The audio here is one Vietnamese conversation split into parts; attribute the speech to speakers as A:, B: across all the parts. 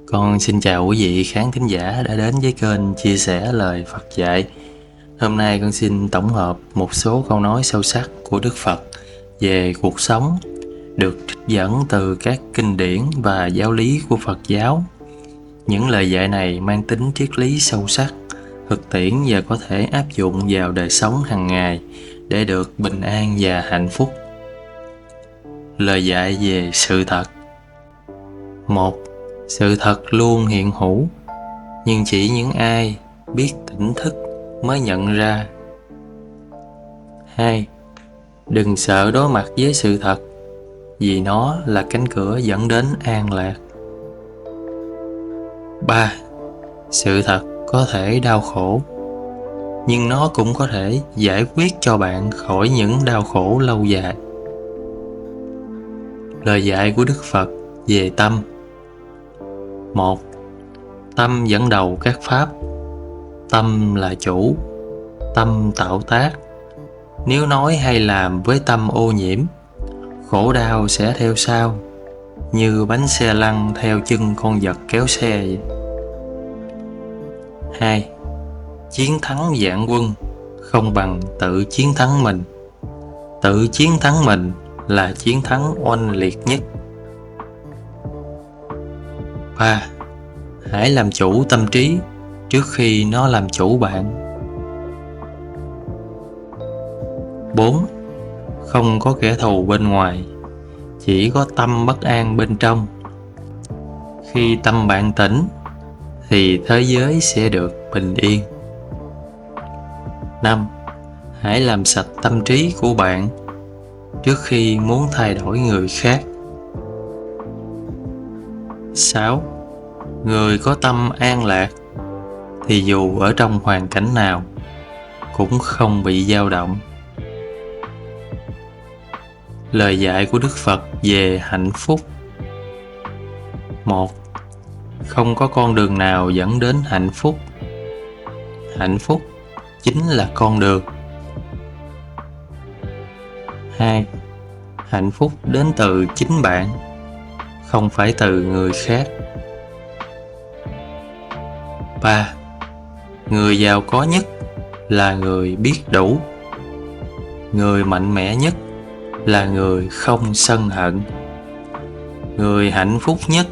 A: Con xin chào quý vị khán thính giả đã đến với kênh chia sẻ lời Phật dạy. Hôm nay con xin tổng hợp một số câu nói sâu sắc của Đức Phật về cuộc sống, được trích dẫn từ các kinh điển và giáo lý của Phật giáo. Những lời dạy này mang tính triết lý sâu sắc, thực tiễn và có thể áp dụng vào đời sống hàng ngày để được bình an và hạnh phúc. Lời dạy về sự thật. 1. Sự thật luôn hiện hữu, nhưng chỉ những ai biết tỉnh thức mới nhận ra. 2. Đừng sợ đối mặt với sự thật, vì nó là cánh cửa dẫn đến an lạc. 3. Sự thật có thể đau khổ, nhưng nó cũng có thể giải quyết cho bạn khỏi những đau khổ lâu dài. Lời dạy của Đức Phật về tâm. 1. Tâm dẫn đầu các pháp. Tâm là chủ, tâm tạo tác. Nếu nói hay làm với tâm ô nhiễm, khổ đau sẽ theo sau, như bánh xe lăn theo chân con vật kéo xe vậy. 2. Chiến thắng vạn quân không bằng tự chiến thắng mình. Tự chiến thắng mình là chiến thắng oanh liệt nhất. 3. Hãy làm chủ tâm trí trước khi nó làm chủ bạn. 4. Không có kẻ thù bên ngoài, chỉ có tâm bất an bên trong. Khi tâm bạn tỉnh, thì thế giới sẽ được bình yên. 5. Hãy làm sạch tâm trí của bạn trước khi muốn thay đổi người khác. 6. Người có tâm an lạc thì dù ở trong hoàn cảnh nào cũng không bị dao động. Lời dạy của Đức Phật về hạnh phúc. 1. Không có con đường nào dẫn đến hạnh phúc. Hạnh phúc chính là con đường. 2. Hạnh phúc đến từ chính bạn, không phải từ người khác. 3. Người giàu có nhất là người biết đủ. Người mạnh mẽ nhất là người không sân hận. Người hạnh phúc nhất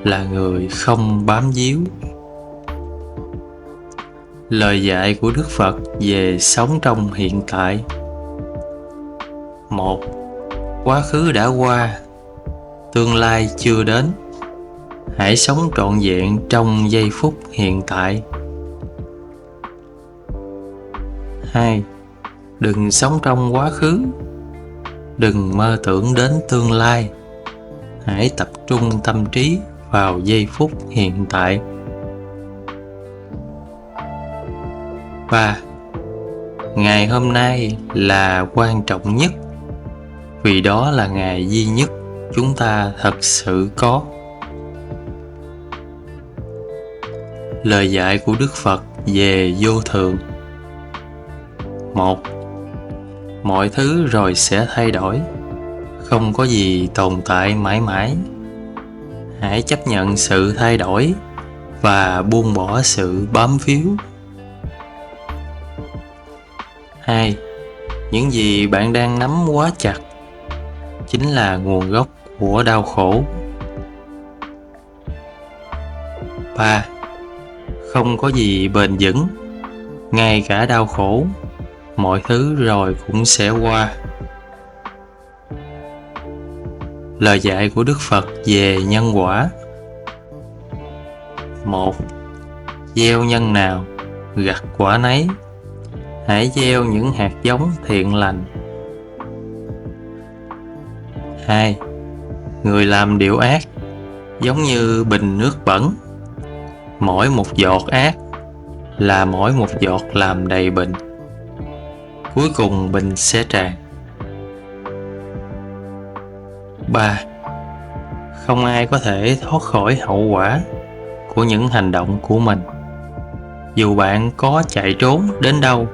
A: là người không bám víu. Lời dạy của Đức Phật về sống trong hiện tại. 1. Quá khứ đã qua, tương lai chưa đến. Hãy sống trọn vẹn trong giây phút hiện tại. 2. Đừng sống trong quá khứ, đừng mơ tưởng đến tương lai. Hãy tập trung tâm trí vào giây phút hiện tại. 3. Ngày hôm nay là quan trọng nhất, vì đó là ngày duy nhất chúng ta thật sự có. Lời dạy của Đức Phật về vô thường. 1. Mọi thứ rồi sẽ thay đổi, không có gì tồn tại mãi mãi. Hãy chấp nhận sự thay đổi và buông bỏ sự bám víu. 2. Những gì bạn đang nắm quá chặt chính là nguồn gốc của đau khổ. 3. Không có gì bền vững, ngay cả đau khổ, mọi thứ rồi cũng sẽ qua. Lời dạy của Đức Phật về nhân quả. 1. Gieo nhân nào, gặt quả nấy. Hãy gieo những hạt giống thiện lành. 2. Người làm điều ác giống như bình nước bẩn. Mỗi một giọt ác là mỗi một giọt làm đầy bình. Cuối cùng bình sẽ tràn. 3. Không ai có thể thoát khỏi hậu quả của những hành động của mình, dù bạn có chạy trốn đến đâu.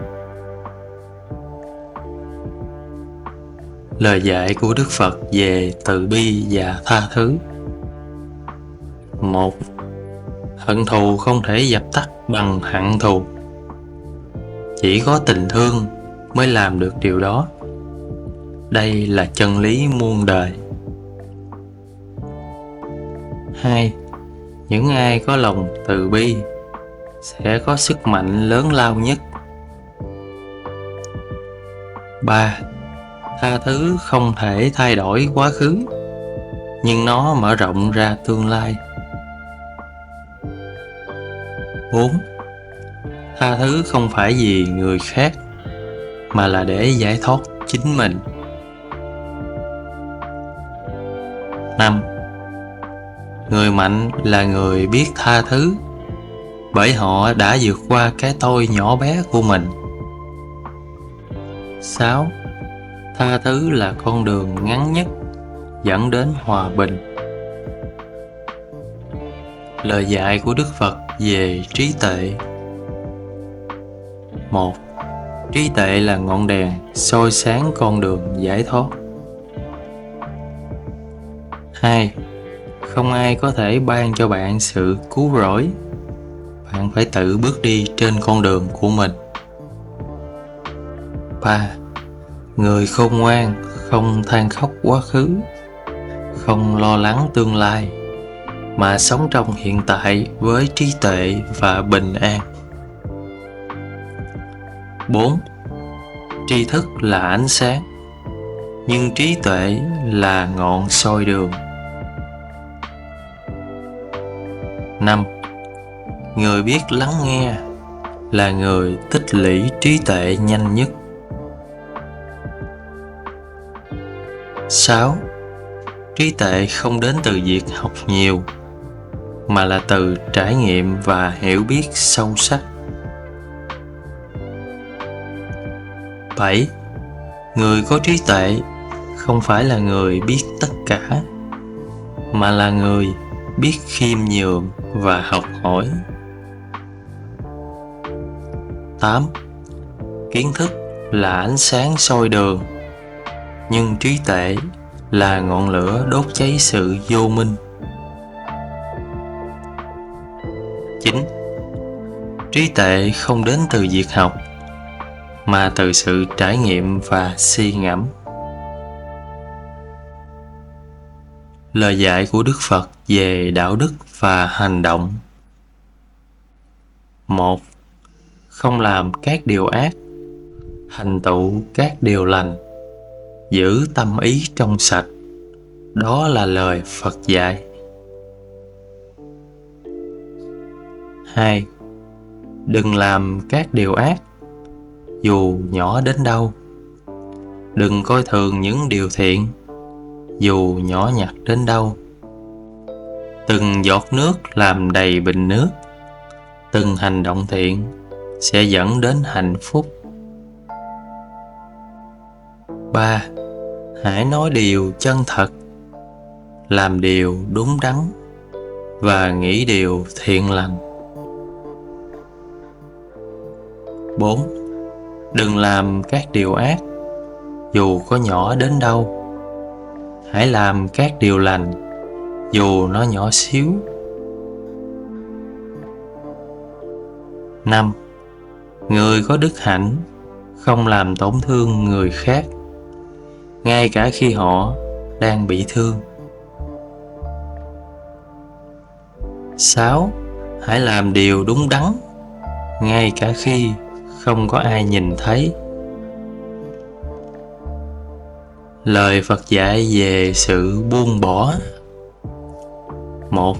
A: Lời dạy của Đức Phật về từ bi và tha thứ. 1. Hận thù không thể dập tắt bằng hận thù. Chỉ có tình thương mới làm được điều đó. Đây là chân lý muôn đời. 2. Những ai có lòng từ bi sẽ có sức mạnh lớn lao nhất. 3. Tha thứ không thể thay đổi quá khứ, nhưng nó mở rộng ra tương lai. 4. Tha thứ không phải vì người khác, mà là để giải thoát chính mình. 5. Người mạnh là người biết tha thứ, bởi họ đã vượt qua cái tôi nhỏ bé của mình. 6. Tha thứ là con đường ngắn nhất dẫn đến hòa bình. Lời dạy của Đức Phật về trí tuệ. 1. Trí tuệ là ngọn đèn soi sáng con đường giải thoát. 2. Không ai có thể ban cho bạn sự cứu rỗi. Bạn phải tự bước đi trên con đường của mình. 3. Người khôn ngoan không than khóc quá khứ, không lo lắng tương lai, mà sống trong hiện tại với trí tuệ và bình an. 4. Tri thức là ánh sáng, nhưng trí tuệ là ngọn soi đường. 5. Người biết lắng nghe là người tích lũy trí tuệ nhanh nhất. 6. Trí tuệ không đến từ việc học nhiều, mà là từ trải nghiệm và hiểu biết sâu sắc. 7. Người có trí tuệ không phải là người biết tất cả, mà là người biết khiêm nhường và học hỏi. 8. Kiến thức là ánh sáng soi đường, nhưng trí tuệ là ngọn lửa đốt cháy sự vô minh. 9. Trí tuệ không đến từ việc học, mà từ sự trải nghiệm và suy ngẫm. Lời dạy của Đức Phật về đạo đức và hành động. 1. Không làm các điều ác, thành tựu các điều lành, giữ tâm ý trong sạch. Đó là lời Phật dạy. 2. Đừng làm các điều ác, dù nhỏ đến đâu. Đừng coi thường những điều thiện, dù nhỏ nhặt đến đâu. Từng giọt nước làm đầy bình nước. Từng hành động thiện sẽ dẫn đến hạnh phúc. 3. Hãy nói điều chân thật, làm điều đúng đắn và nghĩ điều thiện lành. 4. Đừng làm các điều ác, dù có nhỏ đến đâu. Hãy làm các điều lành, dù nó nhỏ xíu. 5. Người có đức hạnh không làm tổn thương người khác, ngay cả khi họ đang bị thương. 6. Hãy làm điều đúng đắn, ngay cả khi không có ai nhìn thấy. Lời Phật dạy về sự buông bỏ. 1.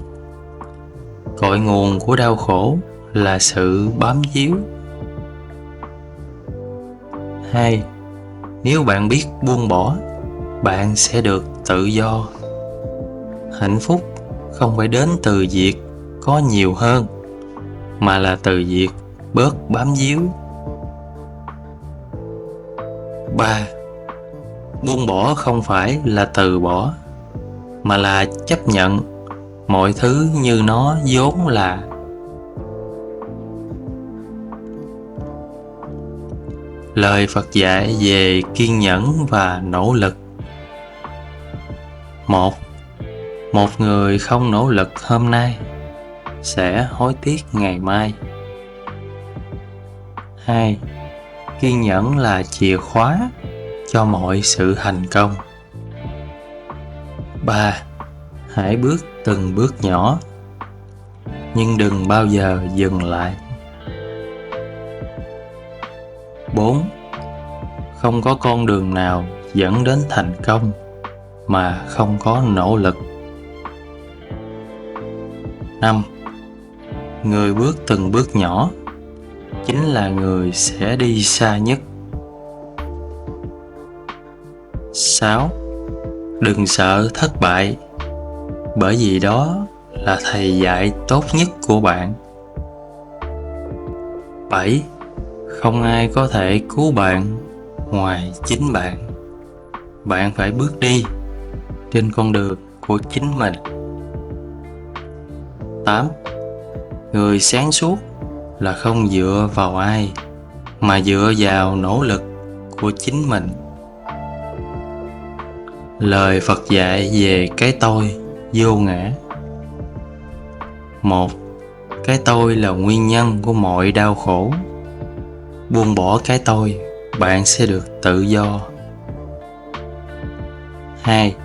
A: Cội nguồn của đau khổ là sự bám víu. 2. Nếu bạn biết buông bỏ, bạn sẽ được tự do. Hạnh phúc không phải đến từ việc có nhiều hơn, mà là từ việc bớt bám víu. 3. Buông bỏ không phải là từ bỏ, mà là chấp nhận mọi thứ như nó vốn là. Lời Phật dạy về kiên nhẫn và nỗ lực. 1. Một người không nỗ lực hôm nay sẽ hối tiếc ngày mai. 2. Kiên nhẫn là chìa khóa cho mọi sự thành công. 3. Hãy bước từng bước nhỏ, nhưng đừng bao giờ dừng lại. 4. Không có con đường nào dẫn đến thành công mà không có nỗ lực. 5. Người bước từng bước nhỏ chính là người sẽ đi xa nhất. 6. Đừng sợ thất bại, bởi vì đó là thầy dạy tốt nhất của bạn. 7. Không ai có thể cứu bạn ngoài chính bạn. Bạn phải bước đi trên con đường của chính mình. 8. Người sáng suốt là không dựa vào ai, mà dựa vào nỗ lực của chính mình. Lời Phật dạy về cái tôi vô ngã. 1. Cái tôi là nguyên nhân của mọi đau khổ. Buông bỏ cái tôi, bạn sẽ được tự do. 2.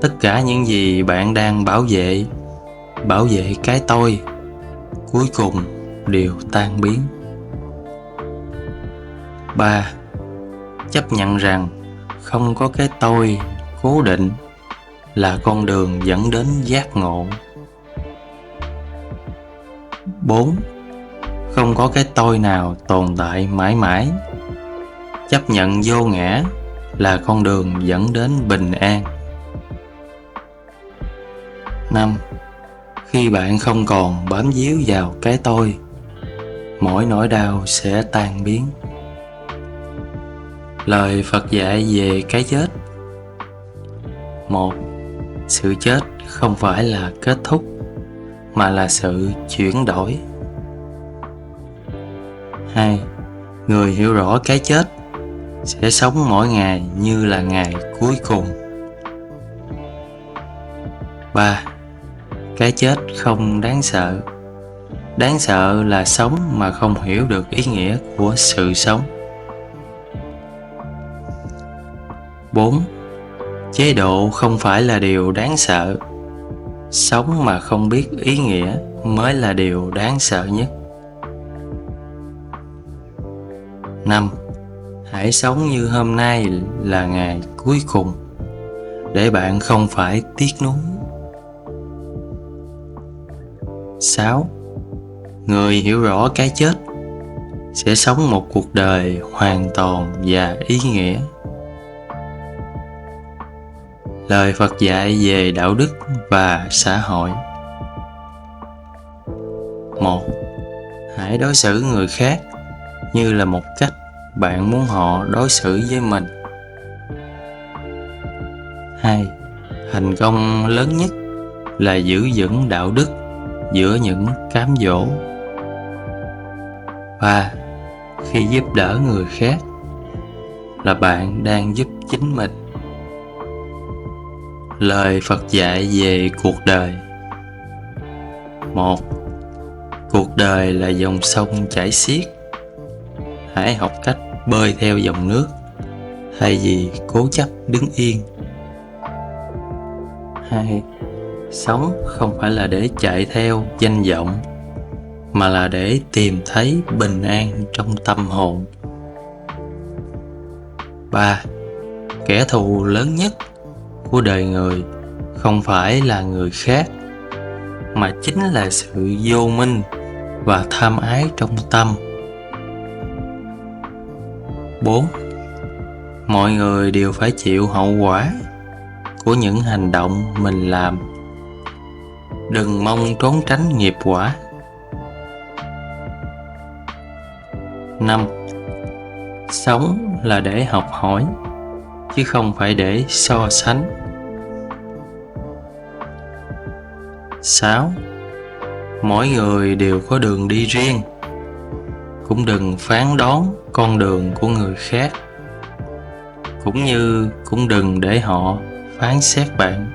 A: Tất cả những gì bạn đang bảo vệ cái tôi, cuối cùng đều tan biến. 3. Chấp nhận rằng không có cái tôi cố định là con đường dẫn đến giác ngộ. 4. Không có cái tôi nào tồn tại mãi mãi. Chấp nhận vô ngã là con đường dẫn đến bình an. 5. Khi bạn không còn bám víu vào cái tôi, mỗi nỗi đau sẽ tan biến. Lời Phật dạy về cái chết. 1. Sự chết không phải là kết thúc, mà là sự chuyển đổi. 2. Người hiểu rõ cái chết sẽ sống mỗi ngày như là ngày cuối cùng. 3. Cái chết không đáng sợ. Đáng sợ là sống mà không hiểu được ý nghĩa của sự sống. 4. Chế độ không phải là điều đáng sợ. Sống mà không biết ý nghĩa mới là điều đáng sợ nhất. 5. Hãy sống như hôm nay là ngày cuối cùng, để bạn không phải tiếc nuối. 6. Người hiểu rõ cái chết sẽ sống một cuộc đời hoàn toàn và ý nghĩa. Lời Phật dạy về đạo đức và xã hội. 1. Hãy đối xử người khác như là một cách bạn muốn họ đối xử với mình. 2. Thành công lớn nhất là giữ vững đạo đức giữa những cám dỗ. 3. Khi giúp đỡ người khác là bạn đang giúp chính mình. Lời Phật dạy về cuộc đời. 1. Cuộc đời là dòng sông chảy xiết. Hãy học cách bơi theo dòng nước thay vì cố chấp đứng yên. 2. Sống không phải là để chạy theo danh vọng, mà là để tìm thấy bình an trong tâm hồn. 3. Kẻ thù lớn nhất của đời người không phải là người khác, mà chính là sự vô minh và tham ái trong tâm. 4. Mọi người đều phải chịu hậu quả của những hành động mình làm. Đừng mong trốn tránh nghiệp quả. 5. Sống là để học hỏi, chứ không phải để so sánh. 6. Mỗi người đều có đường đi riêng. Cũng đừng phán đoán con đường của người khác, cũng đừng để họ phán xét bạn.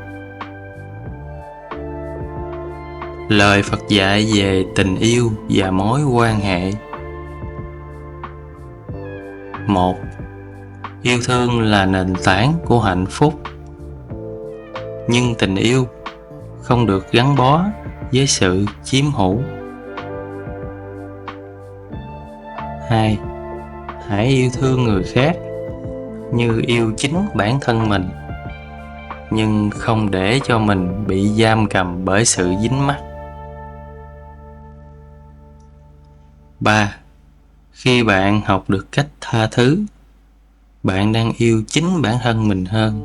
A: Lời Phật dạy về tình yêu và mối quan hệ. 1. Yêu thương là nền tảng của hạnh phúc. Nhưng tình yêu không được gắn bó với sự chiếm hữu. 2. Hãy yêu thương người khác như yêu chính bản thân mình, nhưng không để cho mình bị giam cầm bởi sự dính mắc. 3. Khi bạn học được cách tha thứ, bạn đang yêu chính bản thân mình hơn.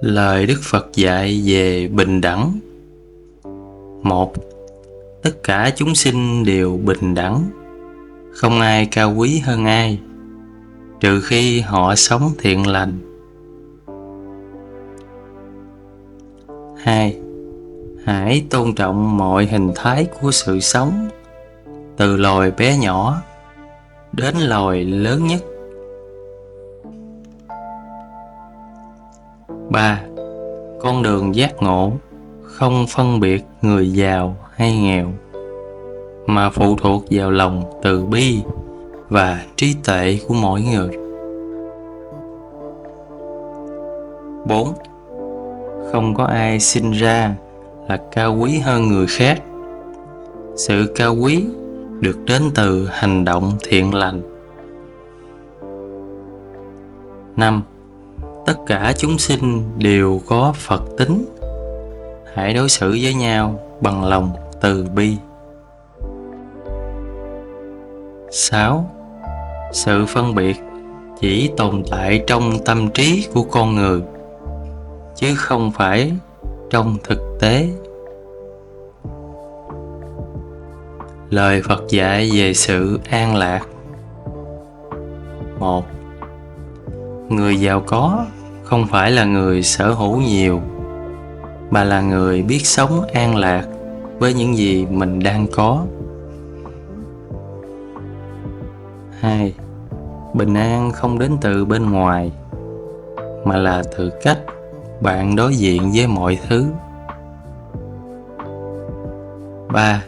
A: Lời Đức Phật dạy về bình đẳng. 1. Tất cả chúng sinh đều bình đẳng, không ai cao quý hơn ai, trừ khi họ sống thiện lành. 2. Hãy tôn trọng mọi hình thái của sự sống, từ loài bé nhỏ đến loài lớn nhất. 3. Con đường giác ngộ không phân biệt người giàu hay nghèo, mà phụ thuộc vào lòng từ bi và trí tuệ của mỗi người. 4. Không có ai sinh ra là cao quý hơn người khác. Sự cao quý được đến từ hành động thiện lành. 5. Tất cả chúng sinh đều có Phật tính. Hãy đối xử với nhau bằng lòng từ bi. 6. Sự phân biệt chỉ tồn tại trong tâm trí của con người, chứ không phải trong thực tế. Lời Phật dạy về sự an lạc. 1. Người giàu có không phải là người sở hữu nhiều, mà là người biết sống an lạc với những gì mình đang có. 2. Bình an không đến từ bên ngoài, mà là từ cách bạn đối diện với mọi thứ. 3.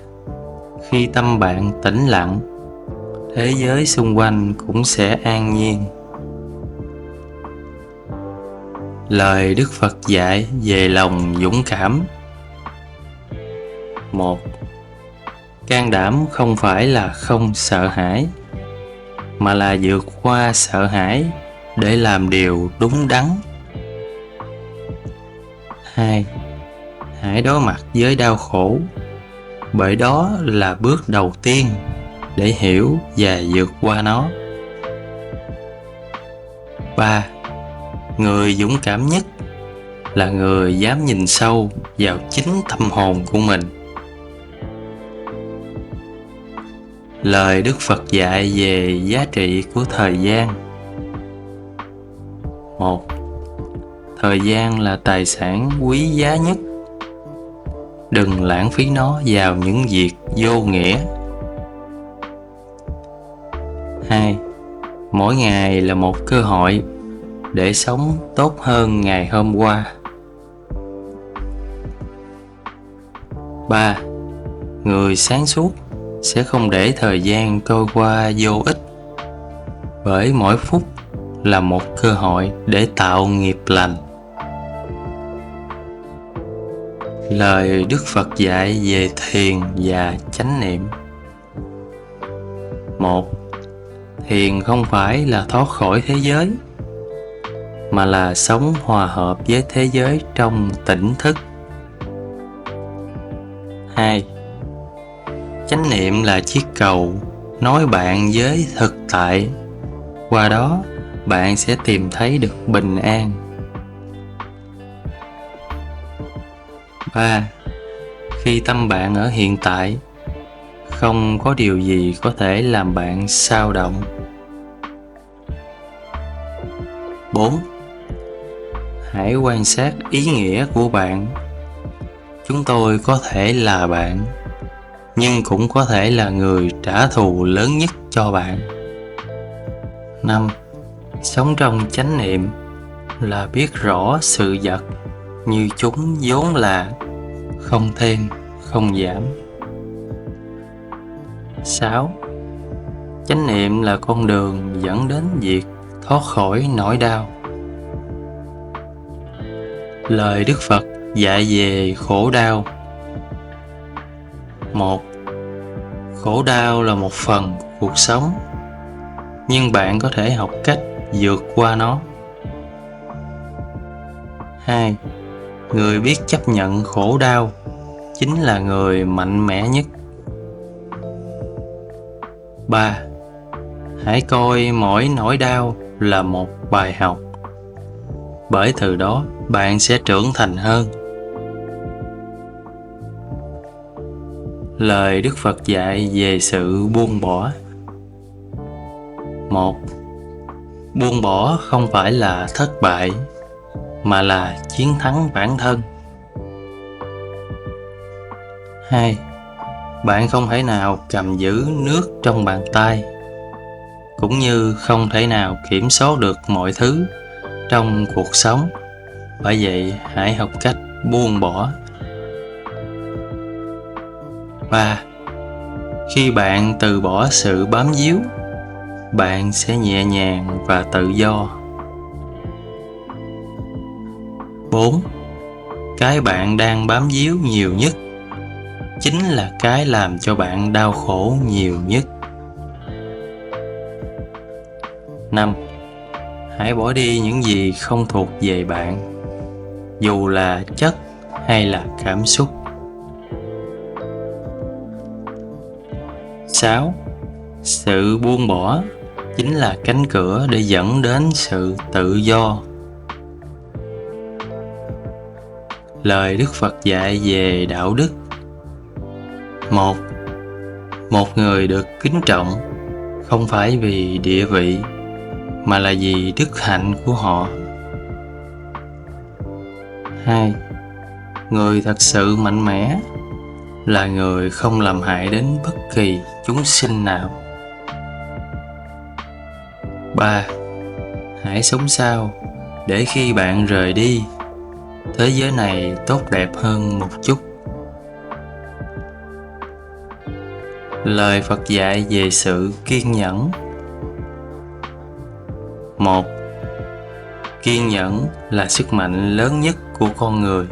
A: Khi tâm bạn tĩnh lặng, thế giới xung quanh cũng sẽ an nhiên. Lời Đức Phật dạy về lòng dũng cảm. 1. Can đảm không phải là không sợ hãi, mà là vượt qua sợ hãi để làm điều đúng đắn. 2. Hãy đối mặt với đau khổ, bởi đó là bước đầu tiên để hiểu và vượt qua nó. 3. Người dũng cảm nhất là người dám nhìn sâu vào chính tâm hồn của mình. Lời Đức Phật dạy về giá trị của thời gian. 1. Thời gian là tài sản quý giá nhất. Đừng lãng phí nó vào những việc vô nghĩa. 2. Mỗi ngày là một cơ hội để sống tốt hơn ngày hôm qua. 3. Người sáng suốt sẽ không để thời gian trôi qua vô ích, bởi mỗi phút là một cơ hội để tạo nghiệp lành. Lời Đức Phật dạy về thiền và chánh niệm. 1. Thiền không phải là thoát khỏi thế giới, mà là sống hòa hợp với thế giới trong tỉnh thức. 2. Chánh niệm là chiếc cầu nối bạn với thực tại, qua đó bạn sẽ tìm thấy được bình an. 3. Khi tâm bạn ở hiện tại, không có điều gì có thể làm bạn xao động. 4. Hãy quan sát ý nghĩa của bạn. Chúng tôi có thể là bạn, nhưng cũng có thể là người trả thù lớn nhất cho bạn. 5. Sống trong chánh niệm là biết rõ sự vật như chúng vốn là, không thêm, không giảm. 6. Chánh niệm là con đường dẫn đến việc thoát khỏi nỗi đau. Lời Đức Phật dạy về khổ đau. 1. Khổ đau là một phần của cuộc sống, nhưng bạn có thể học cách vượt qua nó. 2. Người biết chấp nhận khổ đau chính là người mạnh mẽ nhất. 3. Hãy coi mỗi nỗi đau là một bài học, bởi từ đó bạn sẽ trưởng thành hơn. Lời Đức Phật dạy về sự buông bỏ. 1. Buông bỏ không phải là thất bại, mà là chiến thắng bản thân. 2. Bạn không thể nào cầm giữ nước trong bàn tay, cũng như không thể nào kiểm soát được mọi thứ trong cuộc sống. Bởi vậy, hãy học cách buông bỏ. 3. Khi bạn từ bỏ sự bám víu, bạn sẽ nhẹ nhàng và tự do. 4. Cái bạn đang bám víu nhiều nhất chính là cái làm cho bạn đau khổ nhiều nhất. 5. Hãy bỏ đi những gì không thuộc về bạn, dù là chất hay là cảm xúc. 6. Sự buông bỏ chính là cánh cửa để dẫn đến sự tự do. Lời Đức Phật dạy về đạo đức. 1. Một người được kính trọng không phải vì địa vị, mà là vì đức hạnh của họ. 2. Người thật sự mạnh mẽ là người không làm hại đến bất kỳ chúng sinh nào. 3. Hãy sống sao để khi bạn rời đi, thế giới này tốt đẹp hơn một chút. Lời Phật dạy về sự kiên nhẫn. 1. Kiên nhẫn là sức mạnh lớn nhất của con người.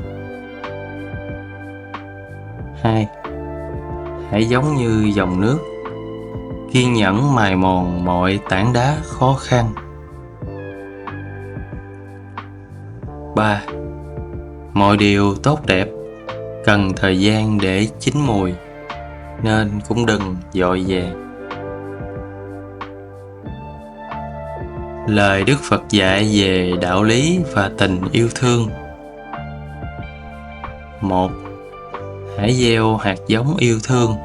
A: 2. Hãy giống như dòng nước, kiên nhẫn mài mòn mọi tảng đá khó khăn. 3. Mọi điều tốt đẹp cần thời gian để chín mùi, nên cũng đừng vội vàng. Lời Đức Phật dạy về đạo lý và tình yêu thương. 1. Hãy gieo hạt giống yêu thương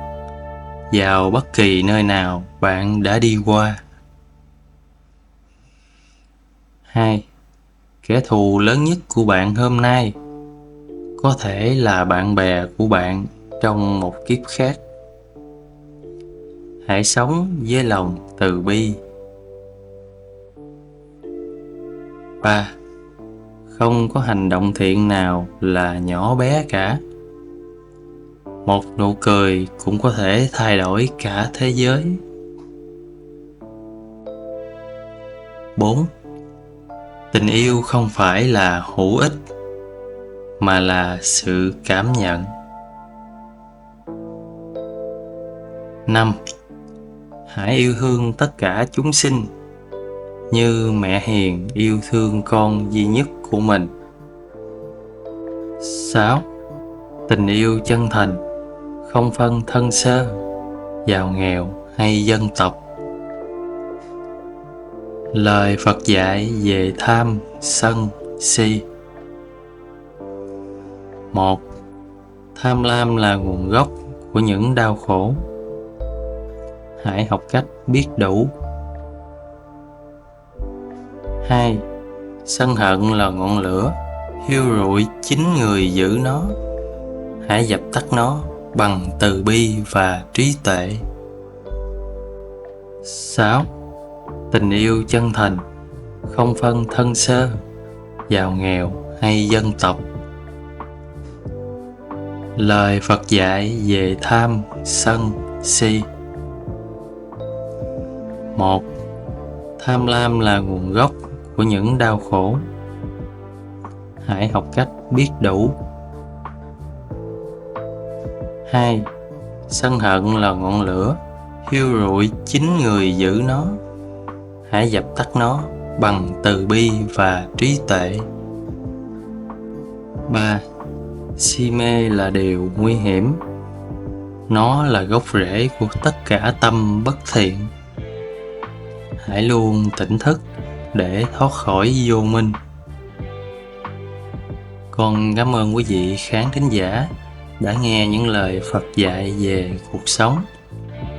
A: vào bất kỳ nơi nào bạn đã đi qua. 2. Kẻ thù lớn nhất của bạn hôm nay có thể là bạn bè của bạn trong một kiếp khác. Hãy sống với lòng từ bi. 3. Không có hành động thiện nào là nhỏ bé cả. Một nụ cười cũng có thể thay đổi cả thế giới. 4. Tình yêu không phải là hữu ích, mà là sự cảm nhận. 5. Hãy yêu thương tất cả chúng sinh như mẹ hiền yêu thương con duy nhất của mình. 6. Tình yêu chân thành không phân thân sơ, giàu nghèo hay dân tộc. Lời Phật dạy về tham, sân, si. 1. Tham lam là nguồn gốc của những đau khổ. Hãy học cách biết đủ. 2. Sân hận là ngọn lửa thiêu rụi chính người giữ nó. Hãy dập tắt nó bằng từ bi và trí tuệ. 6. Tình yêu chân thành không phân thân sơ, giàu nghèo hay dân tộc. Lời Phật dạy về tham, sân, si. 1. Tham lam là nguồn gốc của những đau khổ. Hãy học cách biết đủ. 2. Sân hận là ngọn lửa thiêu rụi chính người giữ nó. Hãy dập tắt nó bằng từ bi và trí tuệ. 3. Si mê là điều nguy hiểm. Nó là gốc rễ của tất cả tâm bất thiện. Hãy luôn tỉnh thức để thoát khỏi vô minh. Con cảm ơn quý vị khán thính giả đã nghe những lời Phật dạy về cuộc sống.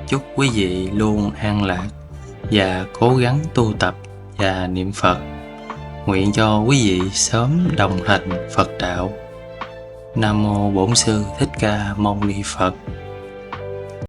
A: Chúc quý vị luôn an lạc và cố gắng tu tập và niệm Phật. Nguyện cho quý vị sớm đồng hành Phật đạo. Nam mô Bổn Sư Thích Ca Mâu Ni Phật.